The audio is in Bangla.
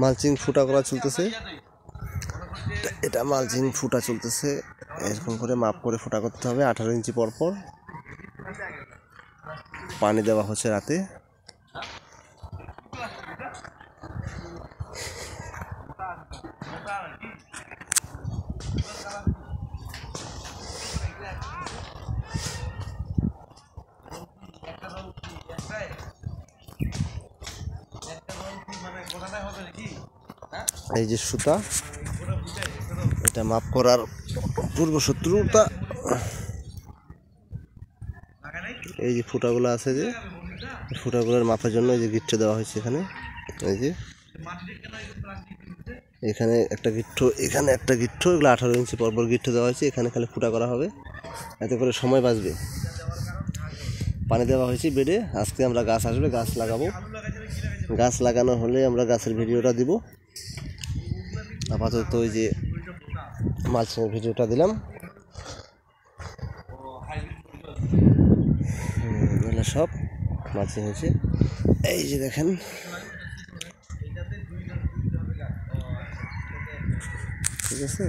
মালচিং ফুটা করা চলতেছে। এটা মালচিং ফুটা চলতেছে, এরকম করে মাপ করে ফুটা করতে হবে। 18 ইঞ্চি পর পর পানি দেওয়া হচ্ছে রাতে। এই যে সুতা, এটা মাপ করার পূর্বশত্রুতা। এই যে ফুটাগুলো আছে, যে ফুটাগুলোর মাপার জন্য এই যে গিট্টু দেওয়া হয়েছে এখানে। এই যে এখানে একটা গিট্টু, এখানে একটা গিট্টু, এগুলো 18 ইঞ্চি পরপর গিট্টু দেওয়া হয়েছে। এখানে খালি ফুটা করা হবে, এতে করে সময় বাঁচবে। পানি দেওয়া হয়েছে বেডে। আজকে আমরা গাছ আসবে, গাছ লাগাবো। গাছ লাগানো হলে আমরা গাছের ভিডিওটা দিব। আপাতত ওই যে মালচিংয়ের ভিডিওটা দিলাম। এগুলো সব মালচিং হয়েছে। এই যে দেখেন, ঠিক আছে।